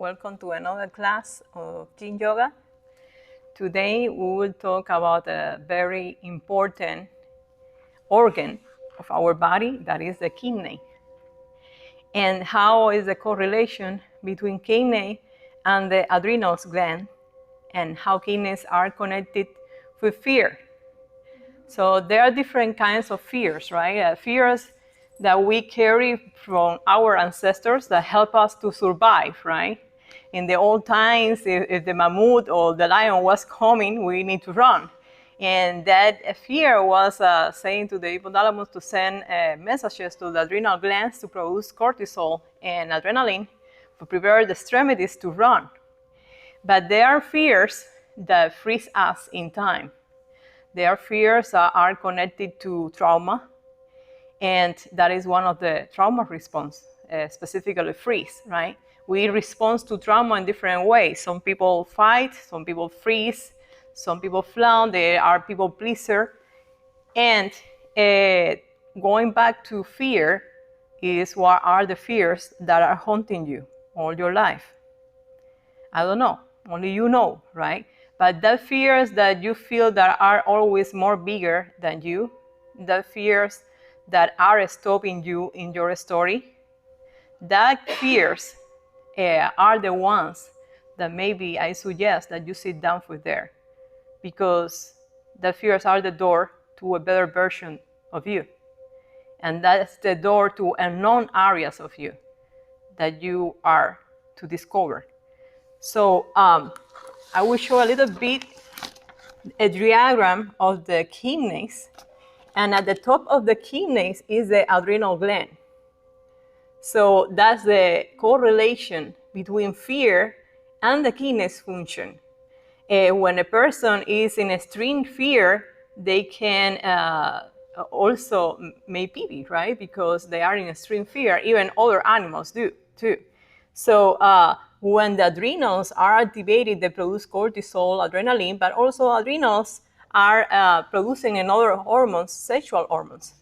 Welcome to another class of Yin Yoga. Today we will talk about a very important organ of our body, that is the kidney. And how is the correlation between kidney and the adrenal gland, and how kidneys are connected with fear. So there are different kinds of fears, right? Fears that we carry from our ancestors that help us to survive, right? In the old times, if the mammoth or the lion was coming, we need to run. And that fear was saying to the hypothalamus to send messages to the adrenal glands to produce cortisol and adrenaline to prepare the extremities to run. But there are fears that freeze us in time. There are fears that are connected to trauma, and that is one of the trauma response, specifically freeze, right? We respond to trauma in different ways. Some people fight, some people freeze, some people flown, there are people pleaser. And going back to fear is what are the fears that are haunting you all your life? I don't know, only you know, right? But the fears that you feel that are always more bigger than you, the fears that are stopping you in your story, that fears are the ones that maybe I suggest that you sit down with there, because the fears are the door to a better version of you. And that's the door to unknown areas of you that you are to discover. So I will show a little bit a diagram of the kidneys, and at the top of the kidneys is the adrenal gland. So that's the correlation between fear and the kidneys function. When a person is in extreme fear, they can also make pee-pee, right? Because they are in extreme fear. Even other animals do too. So when the adrenals are activated, they produce cortisol, adrenaline, but also adrenals are producing another hormones, sexual hormones.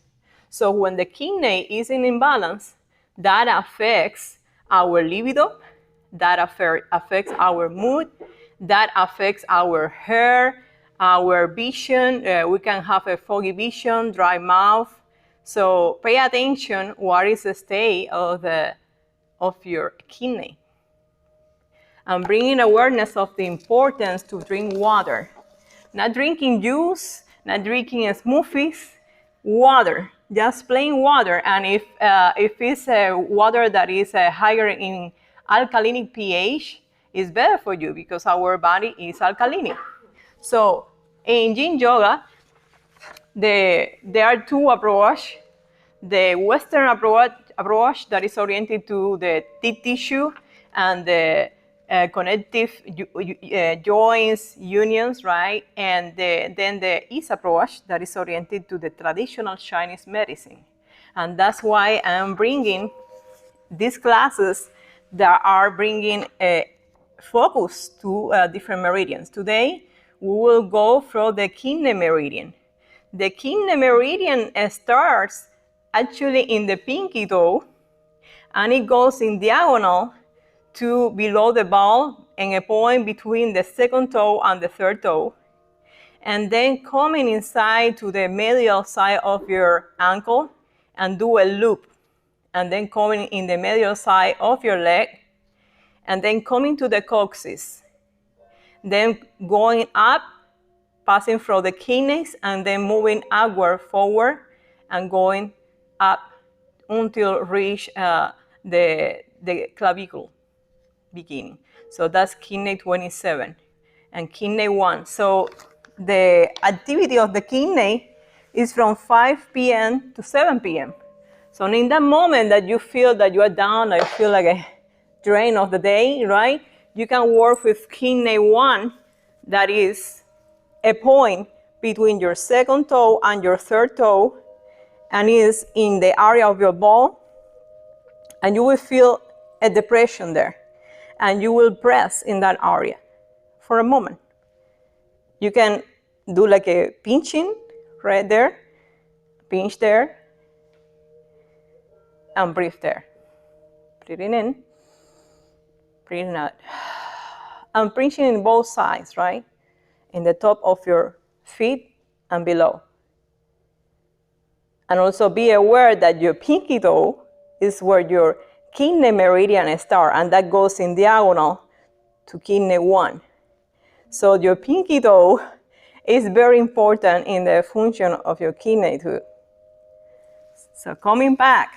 So when the kidney is in imbalance, that affects our libido, that affects our mood, that affects our hair, our vision. We can have a foggy vision, dry mouth. So pay attention what is the state of your kidney. And bringing awareness of the importance to drink water. Not drinking juice, not drinking smoothies, water, just plain water. And if it's water that is higher in alkalinic pH, it's better for you because our body is alkalinic. So in Yin Yoga, there are two approaches. The Western approach that is oriented to the deep tissue and the connective joints, unions, right? And then the East approach that is oriented to the traditional Chinese medicine. And that's why I'm bringing these classes that are bringing a focus to different meridians. Today, we will go through the kidney meridian. The kidney meridian starts actually in the pinky toe, and it goes in diagonal to below the ball and a point between the second toe and the third toe, and then coming inside to the medial side of your ankle and do a loop, and then coming in the medial side of your leg, and then coming to the coccyx, then going up, passing through the kidneys, and then moving upward, forward, and going up until reach the clavicle beginning. So that's kidney 27 and kidney 1. So the activity of the kidney is from 5 p.m. to 7 p.m. So in that moment that you feel that you are down, I feel like a drain of the day, right? You can work with kidney 1, that is a point between your second toe and your third toe, and is in the area of your ball, and you will feel a depression there, and you will press in that area for a moment. You can do like a pinching right there, pinch there, and breathe there. Breathing in, Breathing out. And pinching in both sides, right? In the top of your feet and below. And also be aware that your pinky toe is where your kidney meridian starts, and that goes in diagonal to kidney 1. So your pinky toe is very important in the function of your kidney too. So coming back,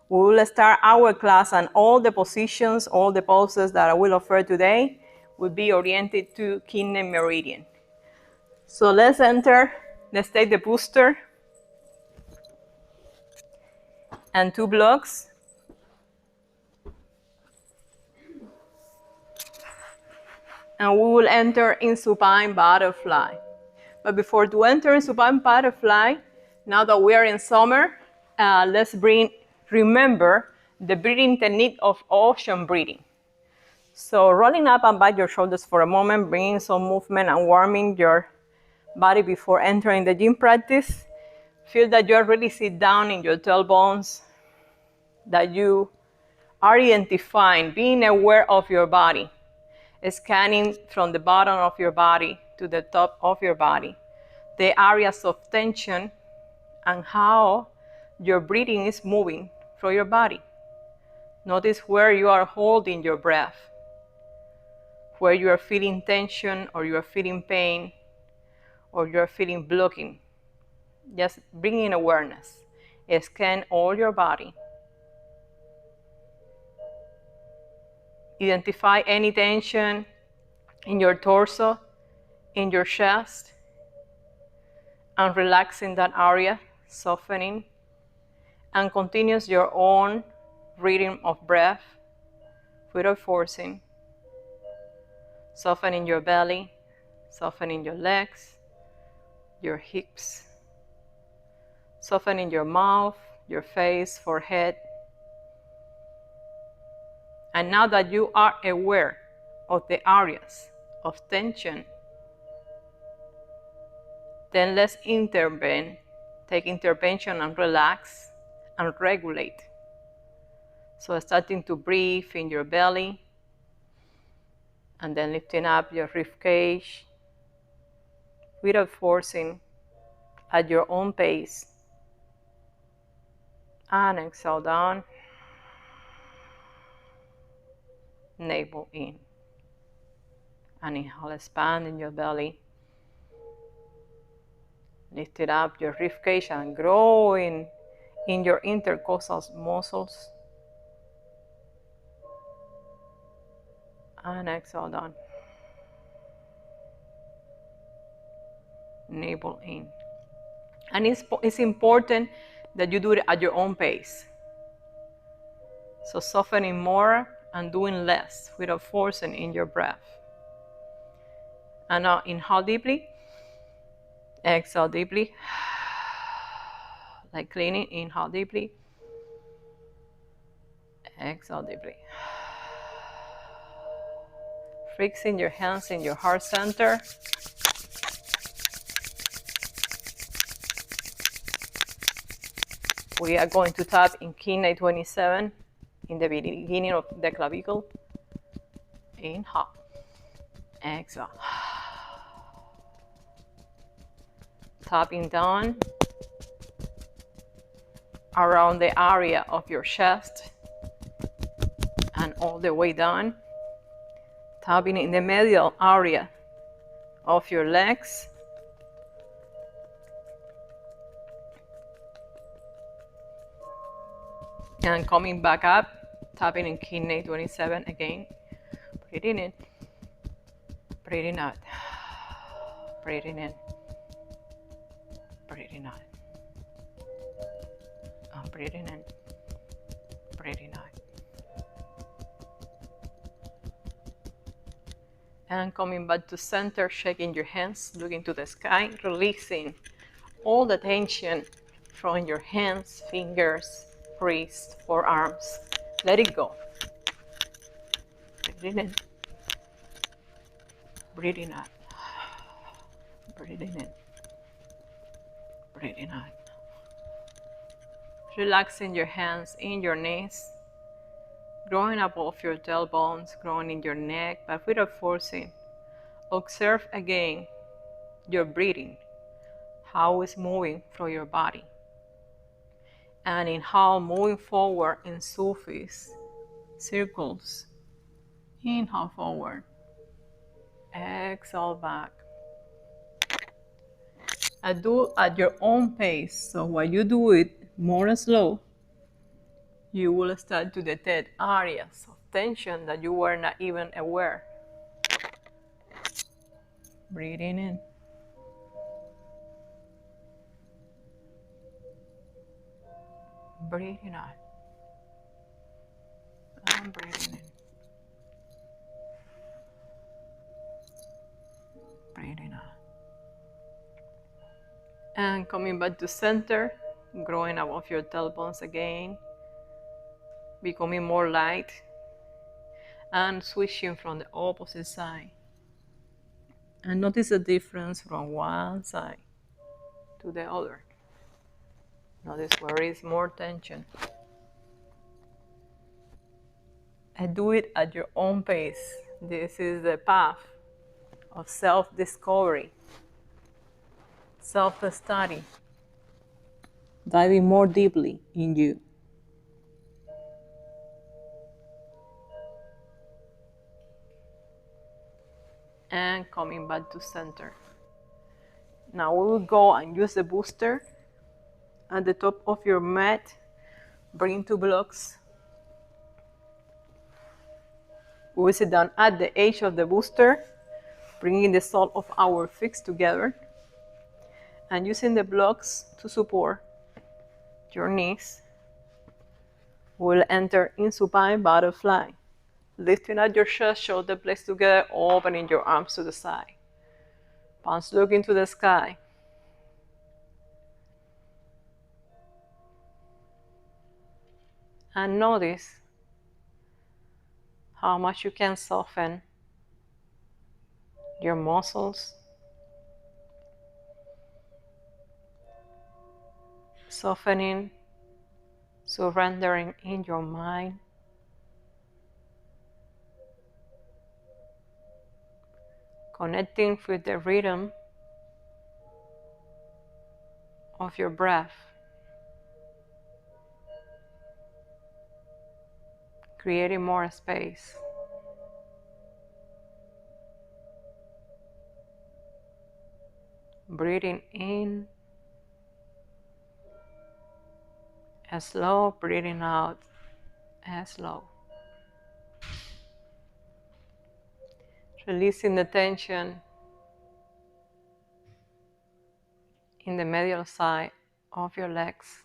we will start our class, and all the positions, all the poses that I will offer today will be oriented to kidney meridian. So let's take the booster and 2 blocks. And we will enter in supine butterfly. But before to enter in supine butterfly, now that we are in summer, let's remember the breathing technique of ocean breathing. So rolling up and back your shoulders for a moment, bringing some movement and warming your body before entering the gym practice. Feel that you are really sit down in your tailbones, that you are identifying, being aware of your body, scanning from the bottom of your body to the top of your body, the areas of tension and how your breathing is moving through your body. Notice where you are holding your breath, where you are feeling tension or you are feeling pain or you are feeling blocking. Just bring in awareness. Scan all your body. Identify any tension in your torso, in your chest, and relaxing that area, softening, and continues your own rhythm of breath without forcing. Softening your belly, softening your legs, your hips, softening your mouth, your face, forehead. And now that you are aware of the areas of tension, then let's intervene, take intervention and relax and regulate. So starting to breathe in your belly, and then lifting up your rib cage without forcing, at your own pace. And exhale down, navel in. And inhale, expand in your belly. Lift it up your rib cage and growing in your intercostal muscles. And exhale down. Navel in. And it's important that you do it at your own pace. So softening more and doing less without forcing in your breath. And now inhale deeply. Exhale deeply. Like cleaning, inhale deeply. Exhale deeply. Fixing your hands in your heart center. We are going to tap in kidney 27 in the beginning of the clavicle. Inhale. Exhale. Tapping down around the area of your chest and all the way down. Tapping in the medial area of your legs. And coming back up, tapping in kidney 27 again. Breathing in, breathing out, breathing in, breathing out, and breathing in, breathing out. And coming back to center, shaking your hands, looking to the sky, releasing all the tension from your hands, fingers, wrists, forearms. Let it go. Breathing in, breathing out, breathing in, breathing out. Relaxing your hands in your knees, growing above your tailbones, growing in your neck, but without forcing. Observe again your breathing, how it's moving through your body, and in how moving forward in surface circles. Inhale forward, exhale back. And do at your own pace. So while you do it more slow, you will start to detect areas of tension that you were not even aware. Breathing in. Breathing out. And breathing in. Breathing out. And coming back to center, growing above your tailbones again, becoming more light, and switching from the opposite side. And notice the difference from one side to the other. Notice where is more tension. And do it at your own pace. This is the path of self-discovery, self-study, diving more deeply in you. And coming back to center. Now we will go and use the booster at the top of your mat. Bring 2 blocks. We will sit down at the edge of the booster, bringing the sole of our feet together and using the blocks to support your knees. We'll enter in Supine Butterfly, lifting out your chest, shoulder blades together, opening your arms to the side. Palms looking to the sky. And notice how much you can soften your muscles, softening, surrendering in your mind, connecting with the rhythm of your breath, creating more space. Breathing in, as slow, breathing out, as slow. Releasing the tension in the medial side of your legs.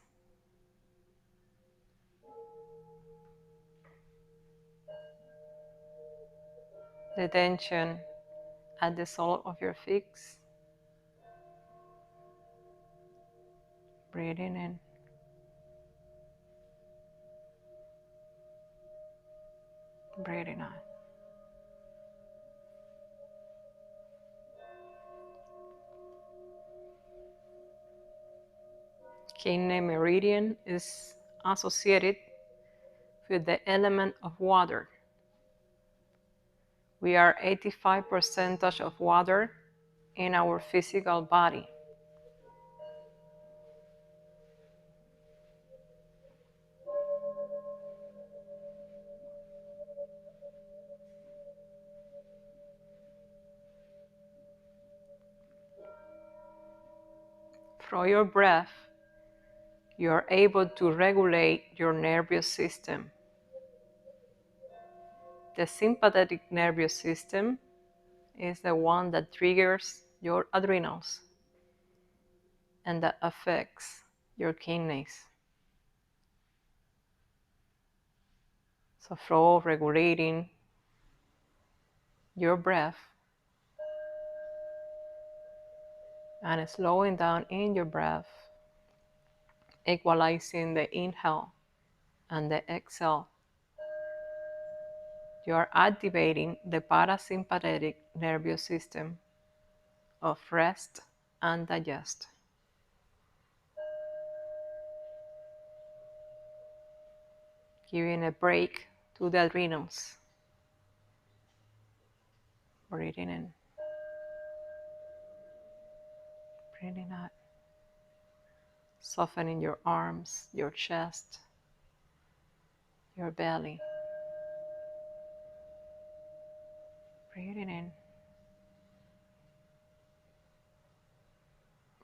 The tension at the sole of your feet. Breathing in. Breathing out. Kidney meridian is associated with the element of water. We are 85% of water in our physical body. Through your breath, you are able to regulate your nervous system. The sympathetic nervous system is the one that triggers your adrenals and that affects your kidneys. So through regulating your breath and slowing down in your breath, equalizing the inhale and the exhale, you are activating the parasympathetic nervous system of rest and digest. Giving a break to the adrenals. Breathing in. Breathing out. Softening your arms, your chest, your belly. Breathing in.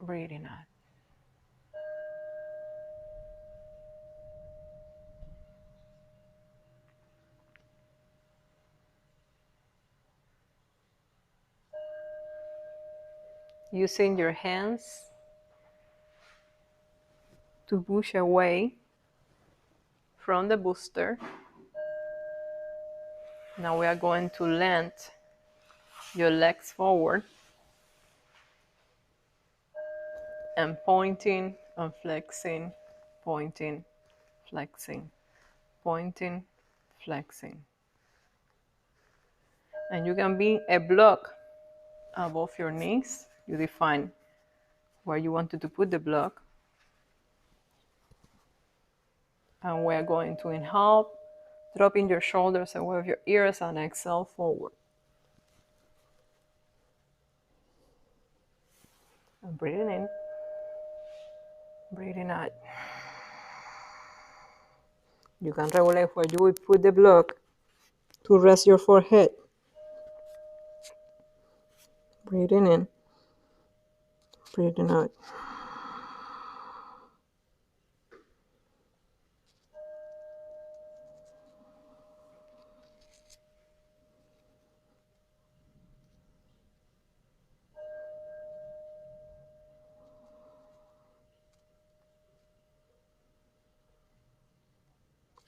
Breathing out. Using your hands to push away from the booster. Now we are going to land your legs forward and pointing and flexing, pointing, flexing, pointing, flexing. And you can be a block above your knees. You define where you wanted to put the block. And we're going to inhale, dropping your shoulders away of your ears, and exhale forward. And breathing in, breathing out. You can regulate where you will put the block to rest your forehead. Breathing in, breathing out.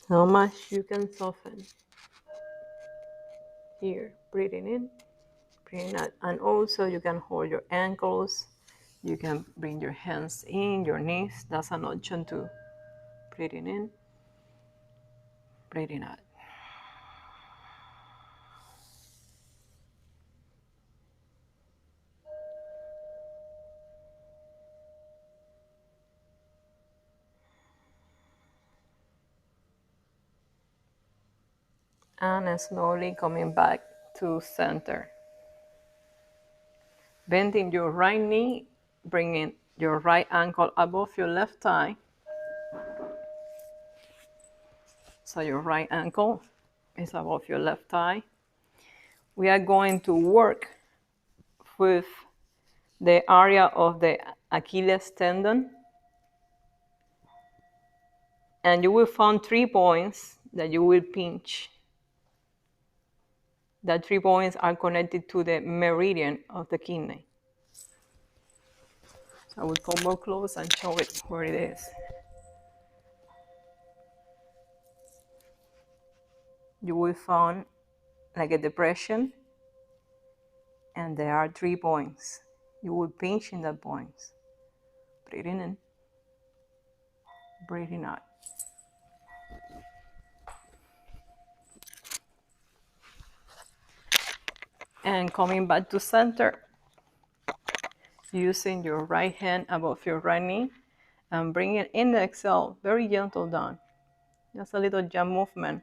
How much you can soften. Here, breathing in, breathing out. And also you can hold your ankles. You can bring your hands in, your knees. That's an option too. Breathing in, breathing out. And slowly coming back to center. Bending your right knee, bringing your right ankle above your left thigh. So your right ankle is above your left thigh. We are going to work with the area of the Achilles tendon. And you will find 3 points that you will pinch. The 3 points are connected to the meridian of the kidney. So I will come more close and show it where it is. You will find like a depression, and there are 3 points. You will pinch in the points. Breathing in, breathing out. And coming back to center, using your right hand above your right knee and bringing in the exhale, very gentle down. Just a little jump movement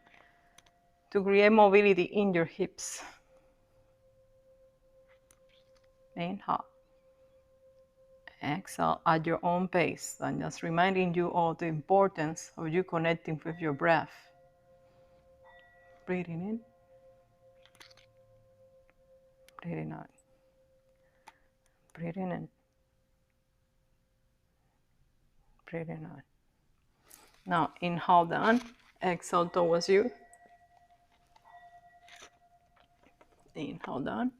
to create mobility in your hips. Inhale. Exhale at your own pace, and just reminding you of the importance of you connecting with your breath. Breathing in, breathing out, breathing in, breathing out. Now inhale down, exhale towards you. Inhale down,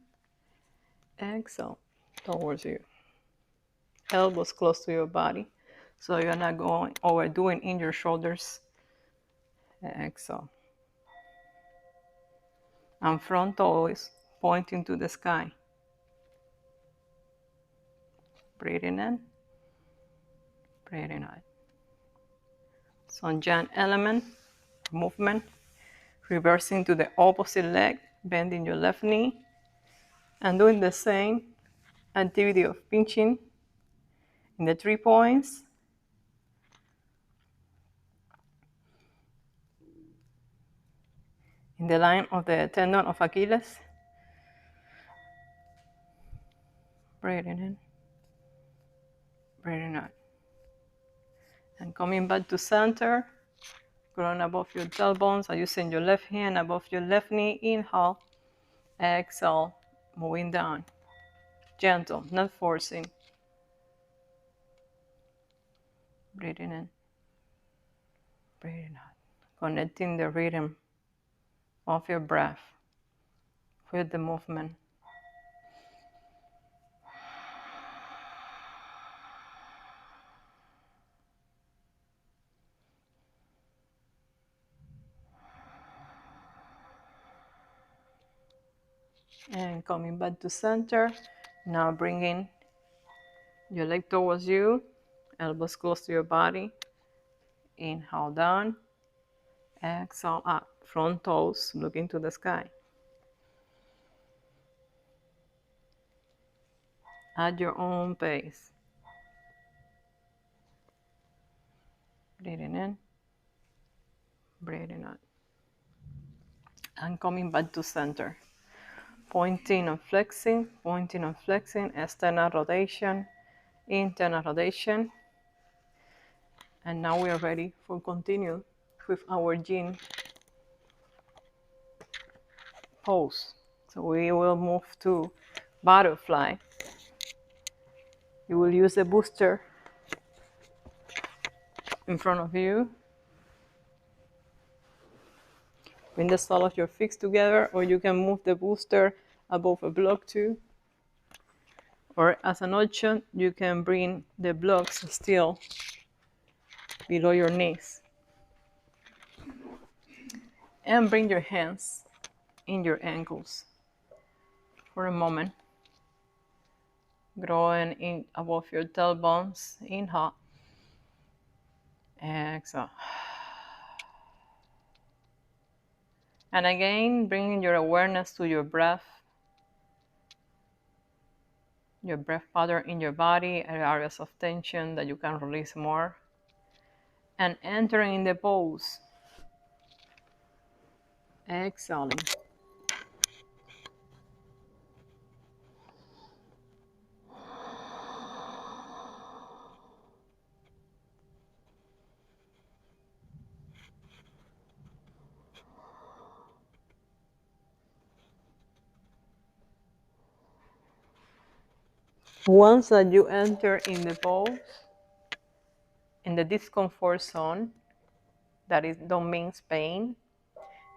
exhale towards you. Elbows close to your body, so you're not going overdoing in your shoulders. Exhale. And front always pointing to the sky. Breathing in, breathing out. Some Jan element, movement, reversing to the opposite leg, bending your left knee, and doing the same activity of pinching in the 3 points. in the line of the tendon of Achilles. Breathing in, breathing out. And coming back to center, growing above your tailbones and using your left hand above your left knee. Inhale, exhale, moving down. Gentle, not forcing. Breathing in, breathing out. Connecting the rhythm of your breath with the movement. And coming back to center. Now bringing your leg towards you, elbows close to your body. Inhale down, exhale up. Front toes looking to the sky. At your own pace. Breathing in, breathing out. And coming back to center. Pointing and flexing, external rotation, internal rotation. And now we are ready for continue with our yin pose. So we will move to butterfly. You will use the booster in front of you. Bring the sole of your feet together, or you can move the booster above a block too. Or as an option, you can bring the blocks still below your knees. And bring your hands in your ankles for a moment. Growing in above your tailbones. Inhale. Exhale. And again, bringing your awareness to your breath pattern in your body, areas of tension that you can release more. And entering in the pose. Exhaling. Once that you enter in the pose, in the discomfort zone, that is, don't mean pain.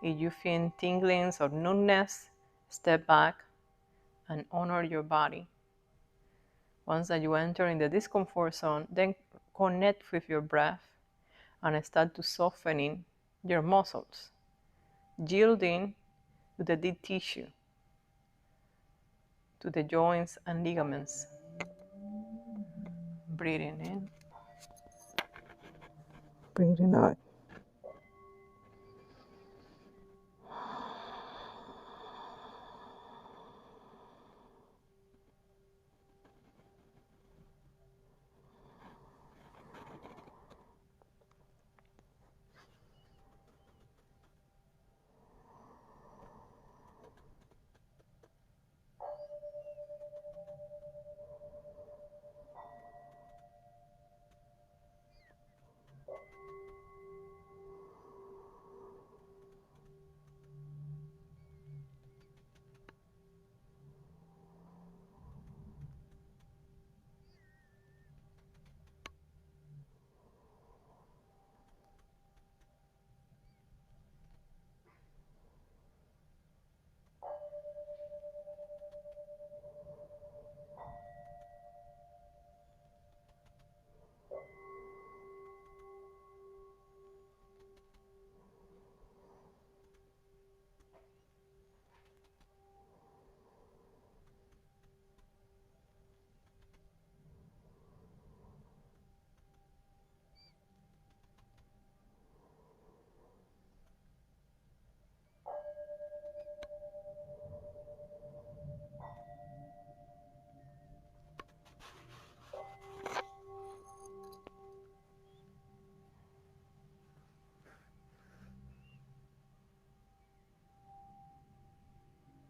If you feel tinglings or numbness, step back and honor your body. Once that you enter in the discomfort zone, then connect with your breath and start to softening your muscles, yielding to the deep tissue, to the joints and ligaments. Breathing in, breathing out.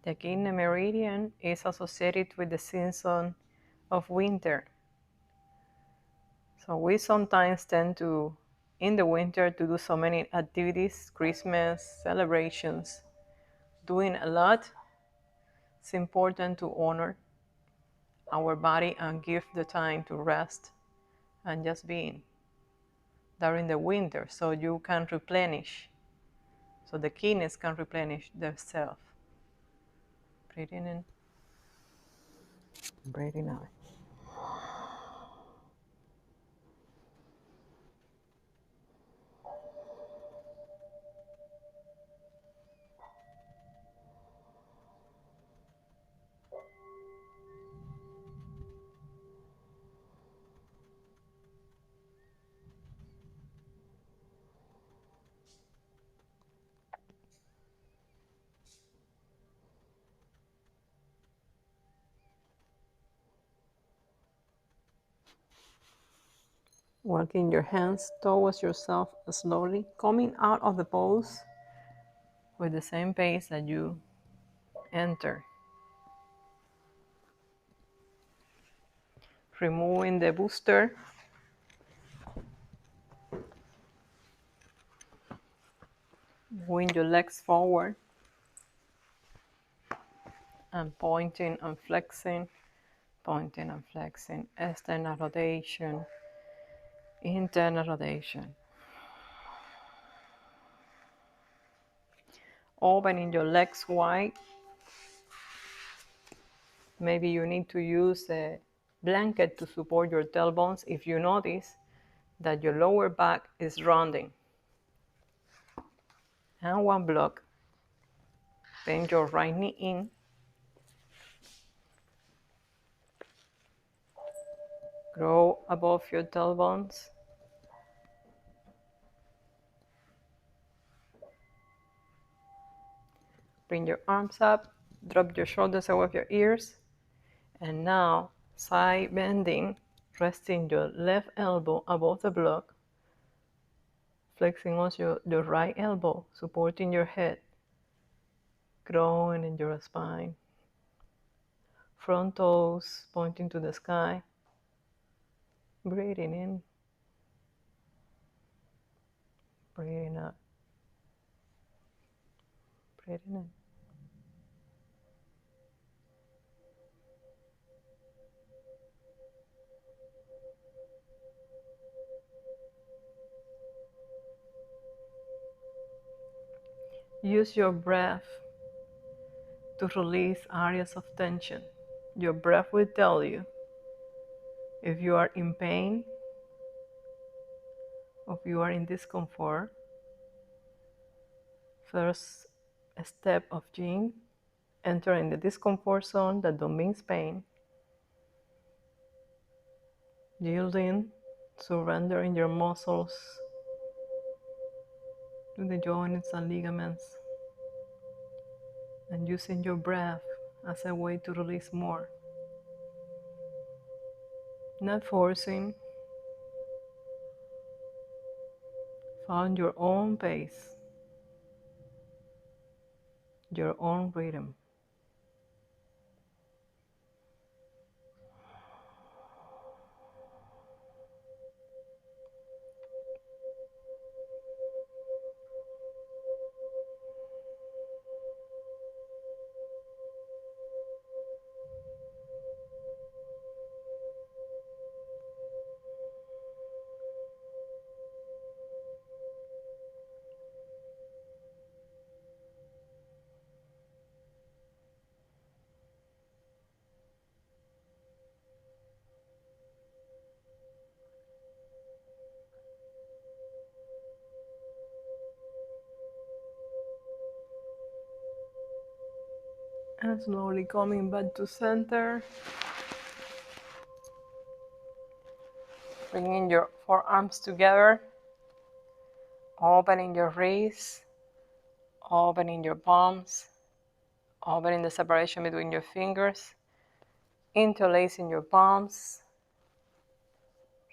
The kidney meridian is associated with the season of winter. So we sometimes tend to, in the winter, to do so many activities, Christmas, celebrations, doing a lot. It's important to honor our body and give the time to rest and just being during the winter so you can replenish, so the kidneys can replenish themselves. Breathing in, breathing out. Walking your hands towards yourself slowly, coming out of the pose with the same pace that you enter. Removing the booster. Moving your legs forward and pointing and flexing, pointing and flexing. External rotation, internal rotation. Opening your legs wide. Maybe you need to use a blanket to support your tailbones if you notice that your lower back is rounding. And one block. Bend your right knee in. Grow above your tailbones. Bring your arms up. Drop your shoulders above your ears. And now, side bending, resting your left elbow above the block. Flexing also your right elbow, supporting your head. Growing in your spine. Front toes pointing to the sky. Breathing in. Breathing out. Breathing in. Use your breath to release areas of tension. Your breath will tell you if you are in pain, or if you are in discomfort. First step of Yin, entering the discomfort zone that don't mean pain. Yielding, surrendering your muscles to the joints and ligaments, and using your breath as a way to release more. Not forcing. Find your own pace, your own rhythm. And slowly coming back to center. Bringing your forearms together. Opening your wrists. Opening your palms. Opening the separation between your fingers. Interlacing your palms.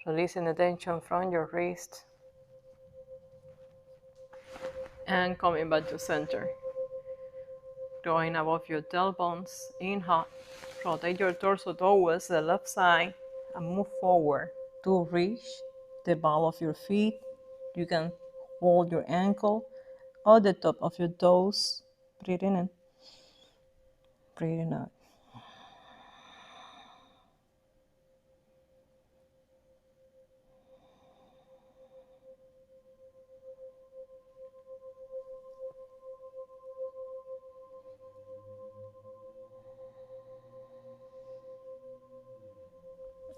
Releasing the tension from your wrist. And coming back to center. Going above your tailbones. Inhale. Rotate your torso towards the left side and move forward to reach the ball of your feet. You can hold your ankle or the top of your toes. Breathe in and breathe out.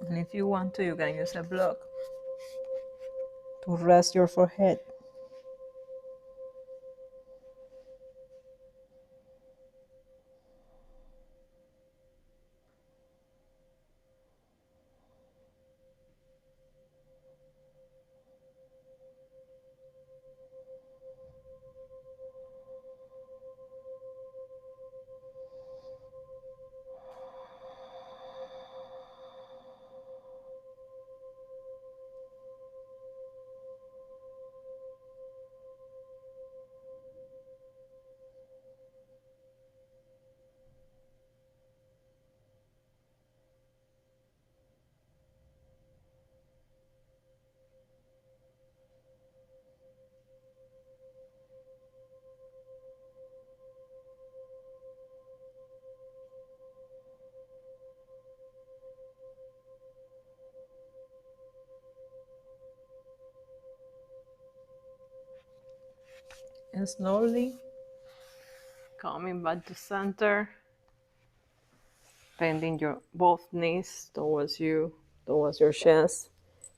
And if you want to, you can use a block to rest your forehead. And slowly coming back to center, bending your both knees towards you, towards your chest,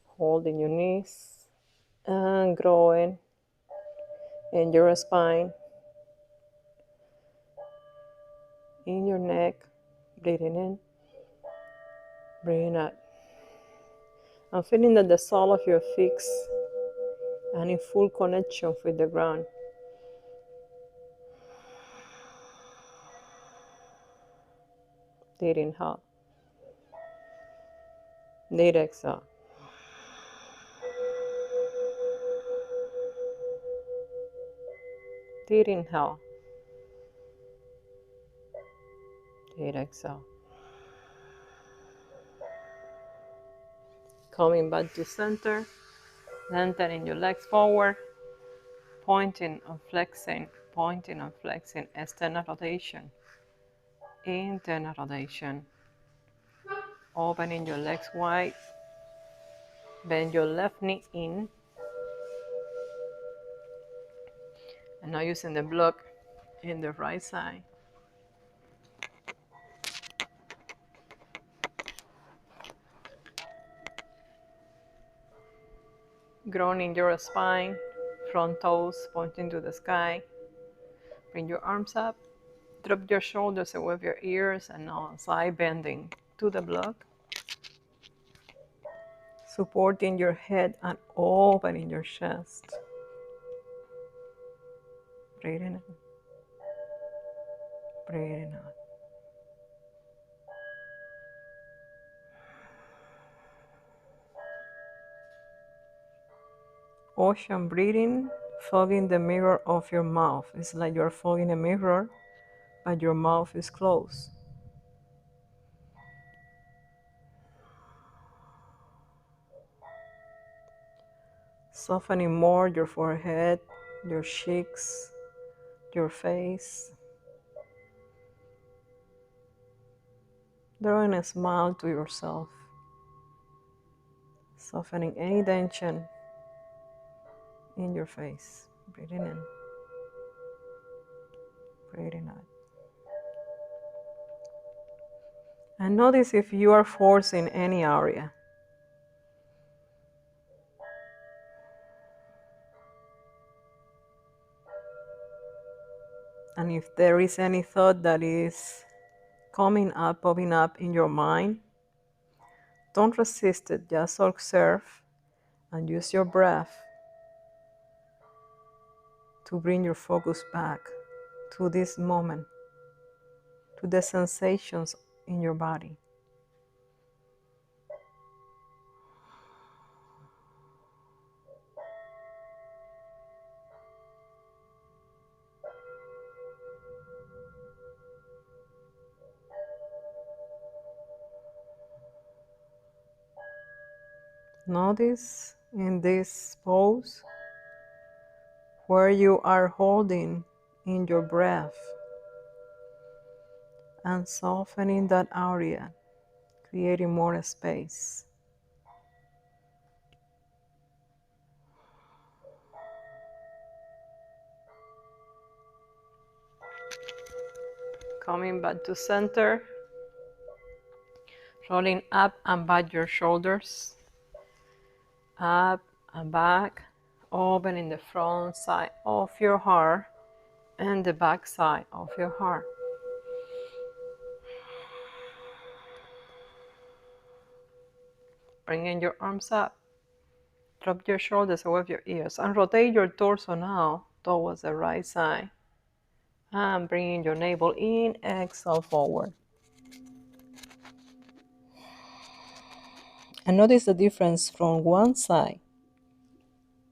holding your knees and growing in your spine, in your neck, breathing in, breathing out. And feeling that the sole of your feet and in full connection with the ground. Deep inhale. Deep exhale. Deep inhale. Deep exhale. Coming back to center, lengthening your legs forward, pointing and flexing, external rotation, internal rotation. Opening your legs wide, bend your left knee in, and now using the block in the right side. Grounding your spine, front toes pointing to the sky. Bring your arms up, drop your shoulders away from your ears, and now side bending to the block. Supporting your head and opening your chest. Breathing in, breathing out. Ocean breathing, fogging the mirror of your mouth. It's like you're fogging a mirror, but your mouth is closed. Softening more your forehead, your cheeks, your face. Drawing a smile to yourself. Softening any tension in your face. Breathing in, breathing out. And notice if you are forcing any area. And if there is any thought that is coming up, popping up in your mind, don't resist it, just observe and use your breath to bring your focus back to this moment, to the sensations in your body. Notice in this pose where you are holding in your breath and softening that area, creating more space. Coming back to center, rolling up and back your shoulders, up and back, opening the front side of your heart and the back side of your heart. Bringing your arms up, drop your shoulders above your ears, and rotate your torso now towards the right side. And bringing your navel in, exhale forward. And notice the difference from one side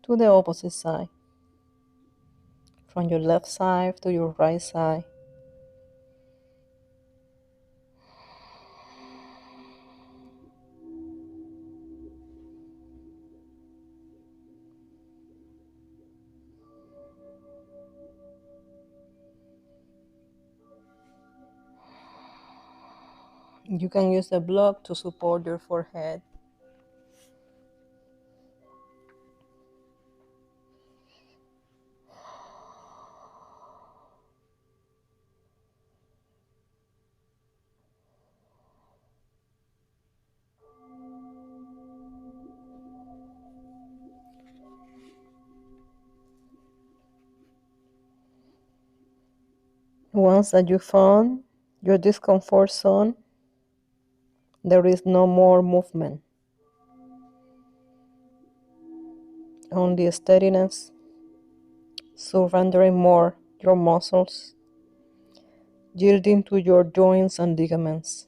to the opposite side. From your left side to your right side. You can use the block to support your forehead. Once that you found your discomfort zone, there is no more movement. Only steadiness, surrendering more your muscles, yielding to your joints and ligaments.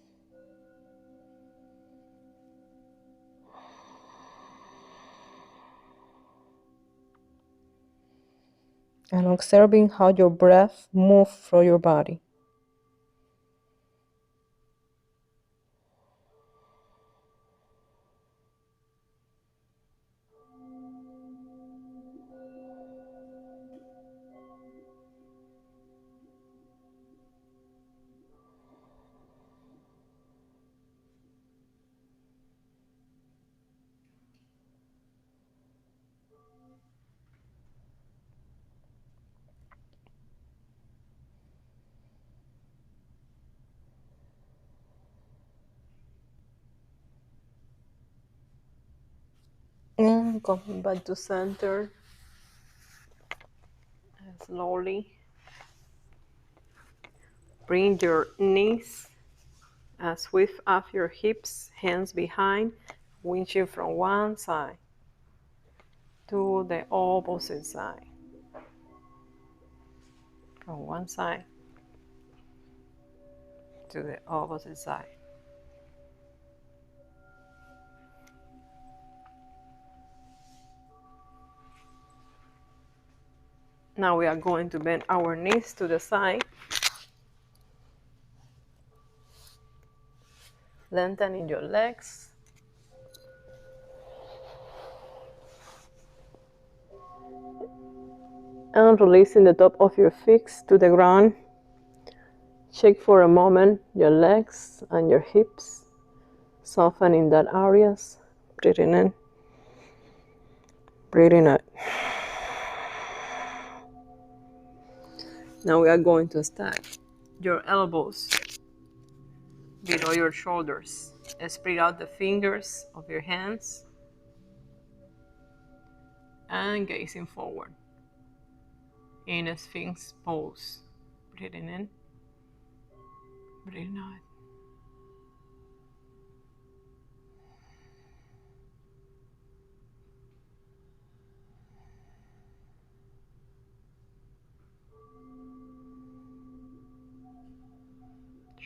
And observing how your breath moves through your body. And coming back to center, slowly. Bring your knees swift off your hips, hands behind, winching from one side to the opposite side. From one side to the opposite side. Now we are going to bend our knees to the side, lengthening your legs. And releasing the top of your feet to the ground. Check for a moment your legs and your hips, softening that areas. Breathing in, breathing out. Now we are going to stack your elbows below your shoulders. Spread out the fingers of your hands and gazing forward in a Sphinx pose. Breathing in, breathing out.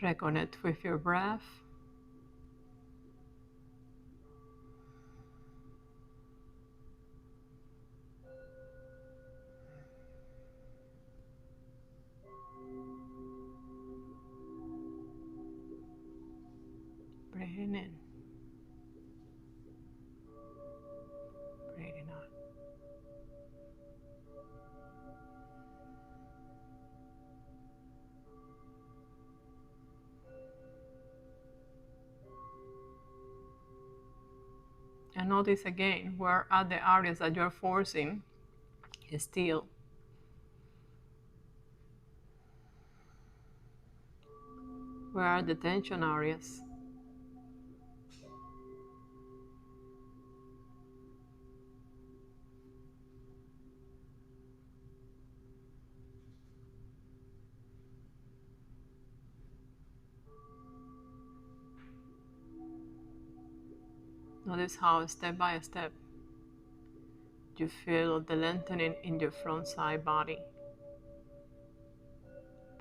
Reconnect with your breath. Breathing in. notice again where are the areas that you're forcing still. Where are the tension areas? Notice how step by step you feel the lengthening in your front side body.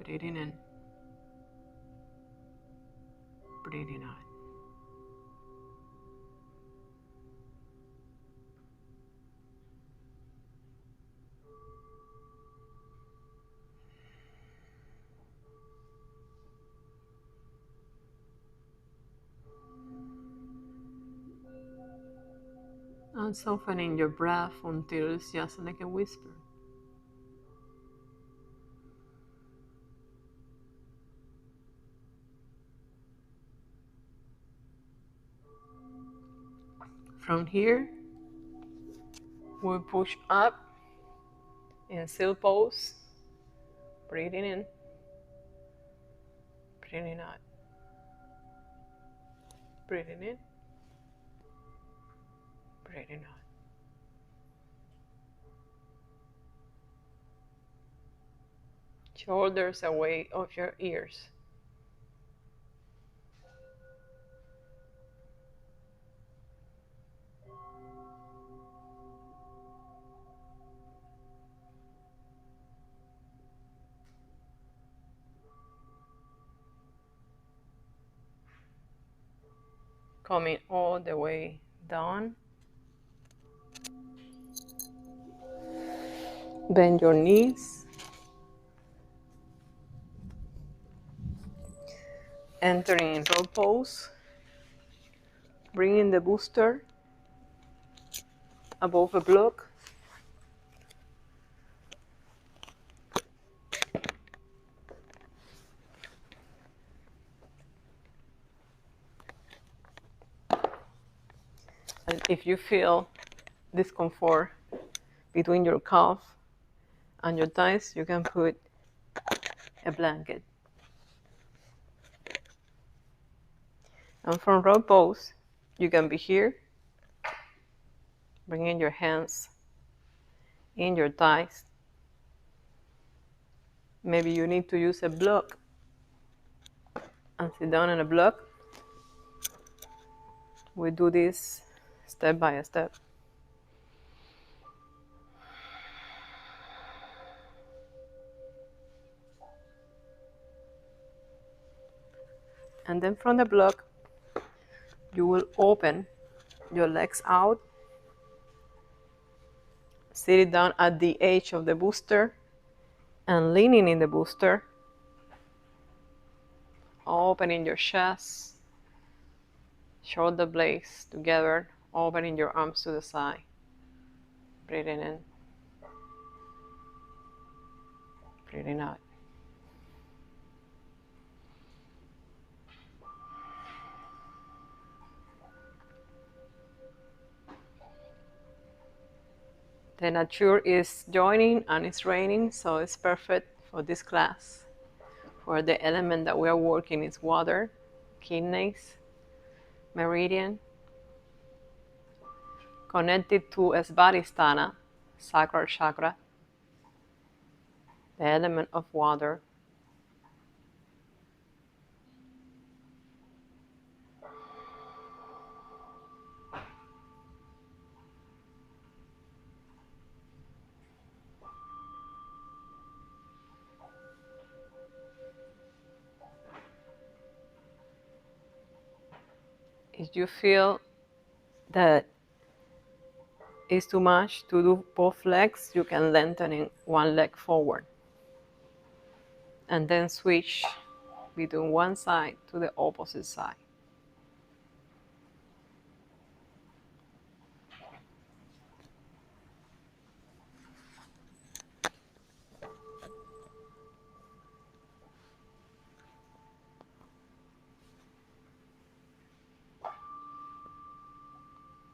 Breathing in, breathing out. And softening your breath until it's just like a whisper. From here, we push up in seal pose, breathing in, breathing out, breathing in, breathing out. Shoulders away of your ears. Coming all the way down. Bend your knees. Entering in roll pose. Bringing the booster above a block. And if you feel discomfort between your calf and your thighs, you can put a blanket. And from roll pose, you can be here, bringing your hands in your thighs. Maybe you need to use a block and sit down on a block. We do this step by step. And then from the block, you will open your legs out, sit it down at the edge of the booster, and leaning in the booster, opening your chest, shoulder blades together, opening your arms to the side, breathing in, breathing out. The nature is joining and it's raining, so it's perfect for this class. For the element that we are working is water, kidneys, meridian, connected to Shabasana, sacral chakra, the element of water. If you feel that it's too much to do both legs, you can lengthen one leg forward and then switch between one side to the opposite side.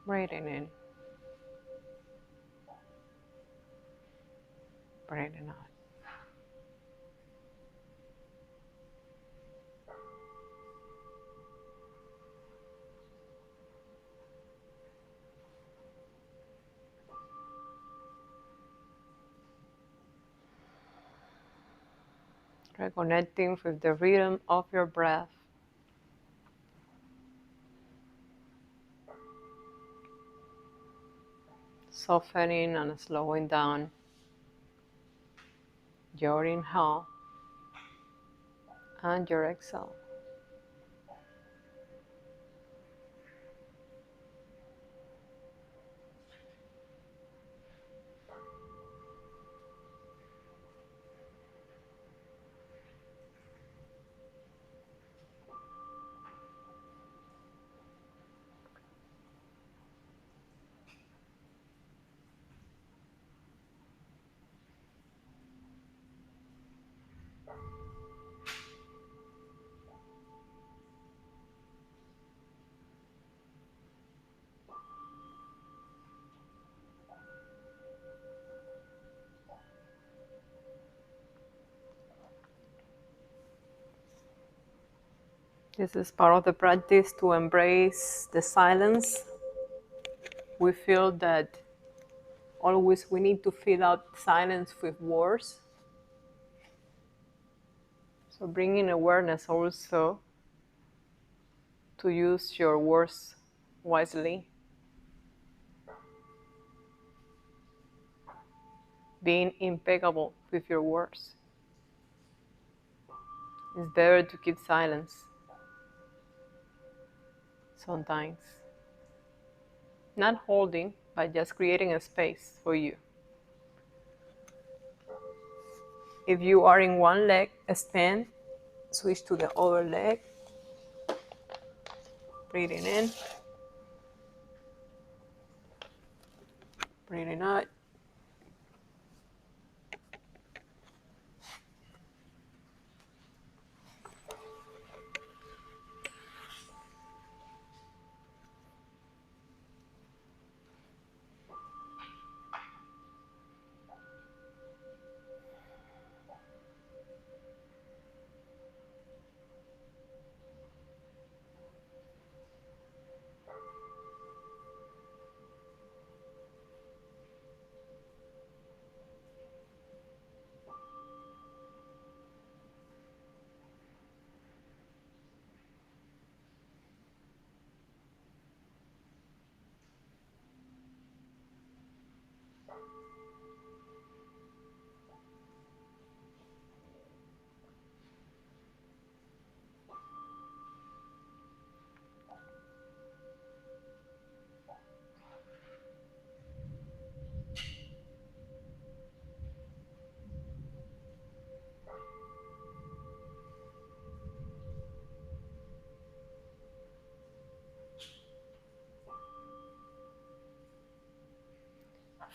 Breathing in, breathing out. Reconnecting with the rhythm of your breath. Softening and slowing down your inhale and your exhale. This is part of the practice to embrace the silence. We feel that always we need to fill out silence with words. So bringing awareness also to use your words wisely. Being impeccable with your words. It's better to keep silence sometimes. Not holding, but just creating a space for you. If you are in one leg, stand, switch to the other leg. Breathing in, breathing out.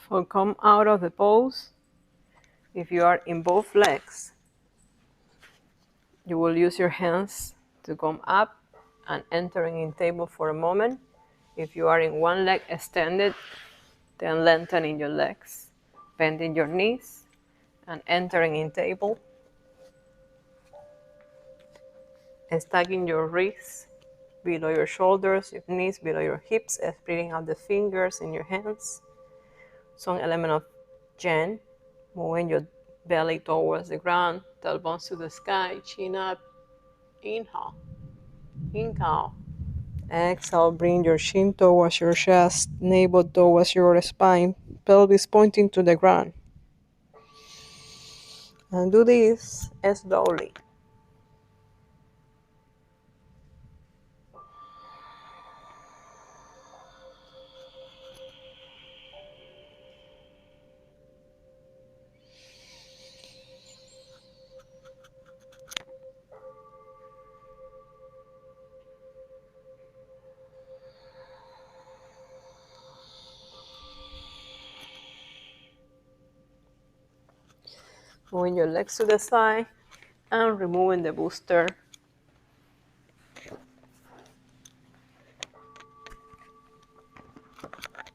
So come out of the pose. If you are in both legs, you will use your hands to come up and entering in table for a moment. If you are in one leg extended, then lengthening your legs, bending your knees and entering in table, and stacking your wrists below your shoulders, your knees below your hips, spreading out the fingers in your hands. Some element of Jen, moving your belly towards the ground, tailbones to the sky, chin up. Inhale, inhale. Exhale, bring your chin towards your chest, navel towards your spine, pelvis pointing to the ground. And do this slowly. Moving your legs to the side and removing the booster.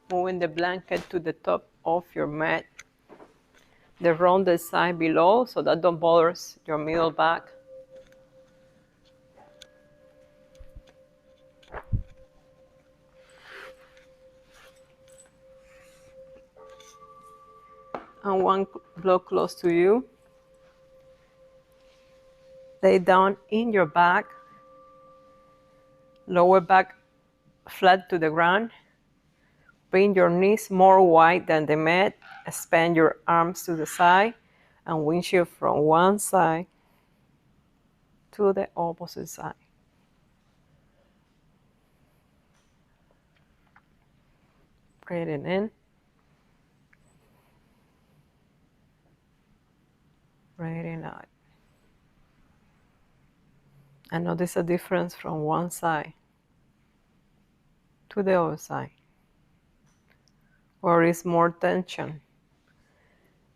Moving the blanket to the top of your mat, the rounded side below, so that don't bother your middle back. And one block close to you. Lay down in your back, lower back flat to the ground. Bring your knees more wide than the mat. Expand your arms to the side and windshield from one side to the opposite side. Breathing in. Breathing out. And notice a difference from one side to the other side. Or is more tension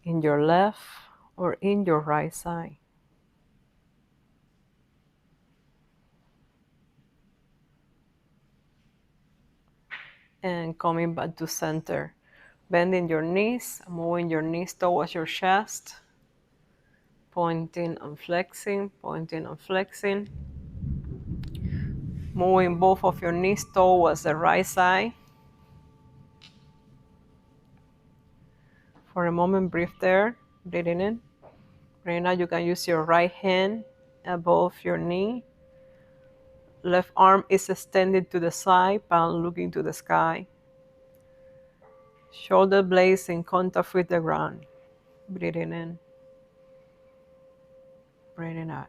in your left or in your right side. And coming back to center. Bending your knees, moving your knees towards your chest. Pointing and flexing, pointing and flexing. Moving both of your knees towards the right side. For a moment, breathe there, breathing in. Right now, you can use your right hand above your knee. Left arm is extended to the side, palm looking to the sky. Shoulder blades in contact with the ground. Breathing in, breathing out.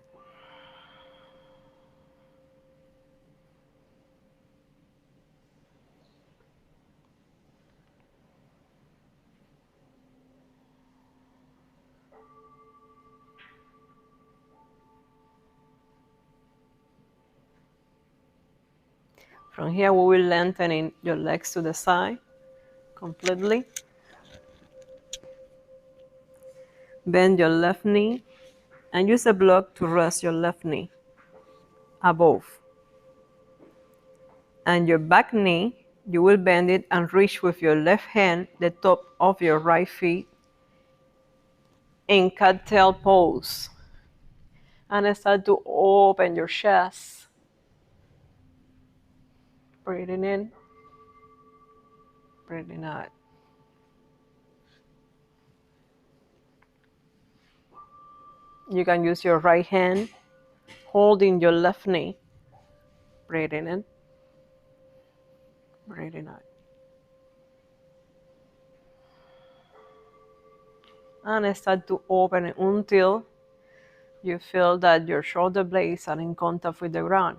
From here, we will lengthen your legs to the side completely. Bend your left knee and use a block to rest your left knee above. And your back knee, you will bend it and reach with your left hand the top of your right feet in cattail pose. And start to open your chest. Breathing in, breathing out. You can use your right hand holding your left knee. Breathing in, breathing out. And start to open it until you feel that your shoulder blades are in contact with the ground.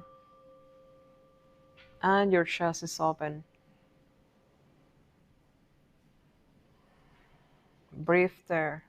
And your chest is open. Breathe there.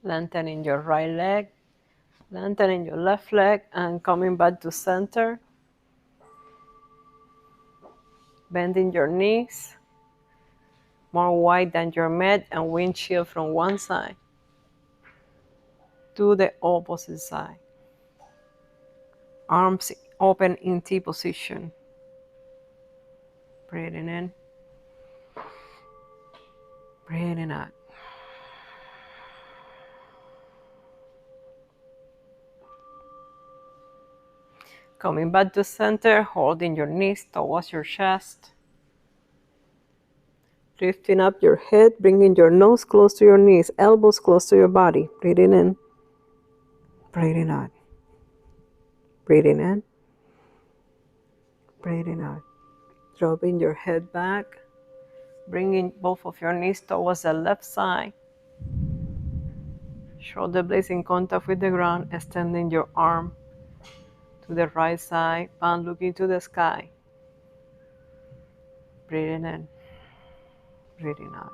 Lengthening your right leg, lengthening your left leg, and coming back to center. Bending your knees more wide than your mat and windshield from one side to the opposite side. Arms open in T position. Breathing in, breathing out. Coming back to center, holding your knees towards your chest. Lifting up your head, bringing your nose close to your knees, elbows close to your body. Breathing in, breathing out. Breathing in, breathing out. Dropping your head back, bringing both of your knees towards the left side. Shoulder blades in contact with the ground, extending your arm to the right side, palm looking to the sky. Breathing in, breathing out.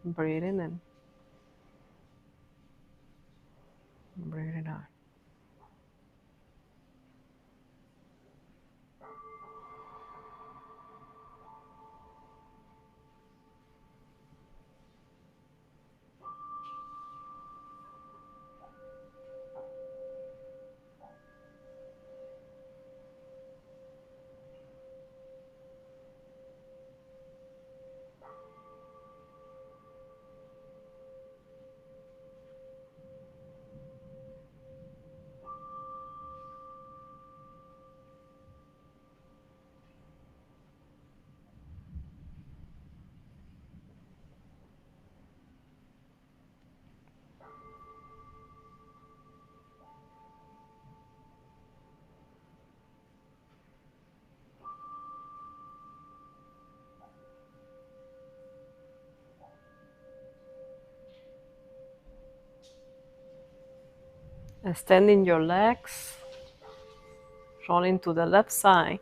Breathing in, breathing out. Extending your legs, rolling to the left side,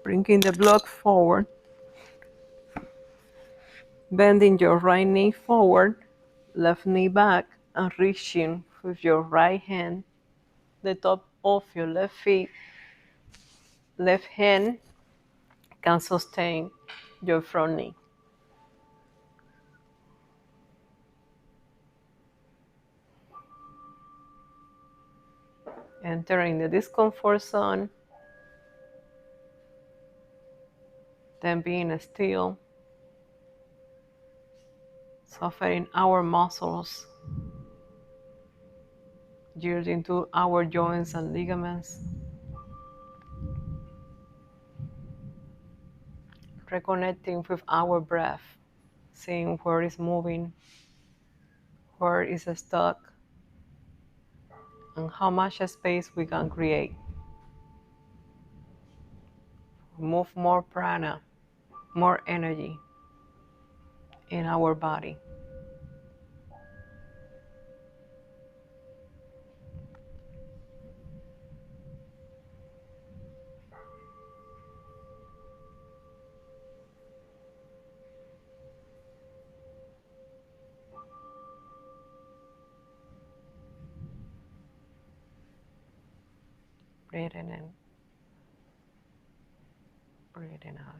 bringing the block forward, bending your right knee forward, left knee back, and reaching with your right hand the top of your left feet. Left hand can sustain your front knee. Entering the discomfort zone, then being still, softening our muscles, yielding to our joints and ligaments, reconnecting with our breath, seeing where it's moving, where it's stuck, and how much space we can create. Move more prana, more energy in our body. Breathing in, breathing out.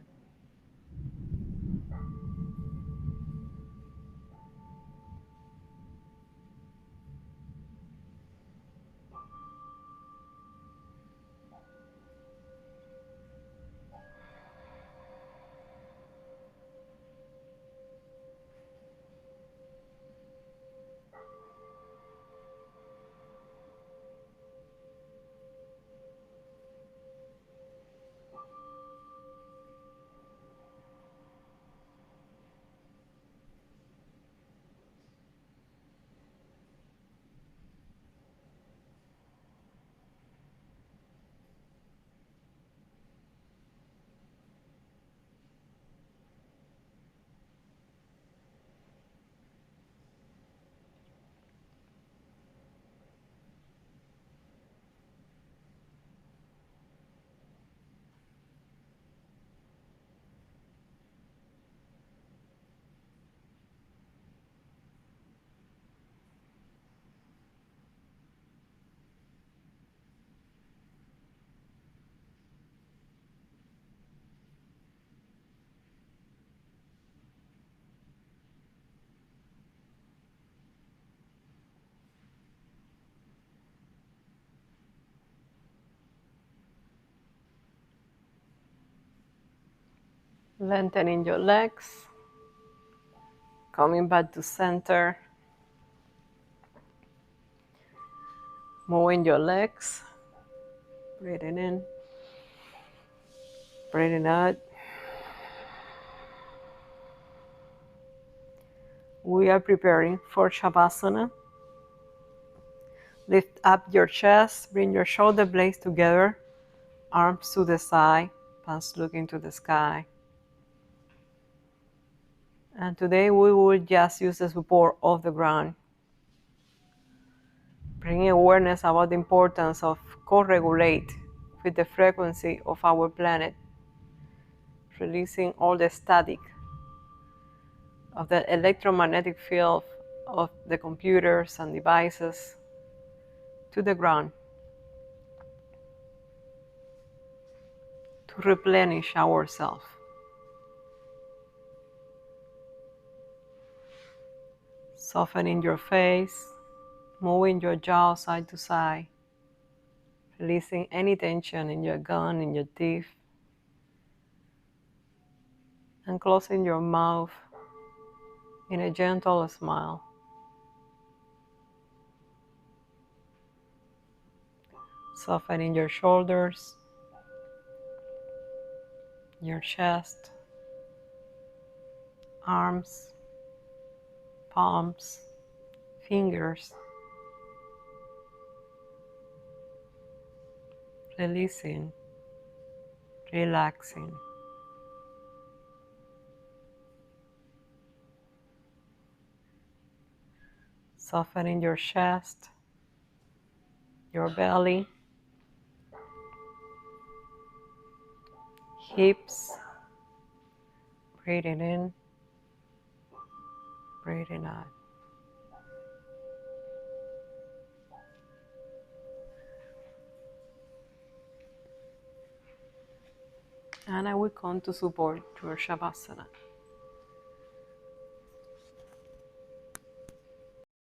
Lengthening your legs, coming back to center, moving your legs, Breathing in, breathing out. We are preparing for Shavasana. Lift up your chest, bring your shoulder blades together, arms to the side, palms looking to the sky. And today we will just use the support of the ground, bringing awareness about the importance of co-regulate with the frequency of our planet, releasing all the static of the electromagnetic field of the computers and devices to the ground to replenish ourselves. Softening your face, moving your jaw side to side, releasing any tension in your gum, in your teeth, and closing your mouth in a gentle smile. Softening your shoulders, your chest, arms, palms, fingers, releasing, relaxing. Softening your chest, your belly, hips, breathing in, breathing out. And I will come to support your Shavasana.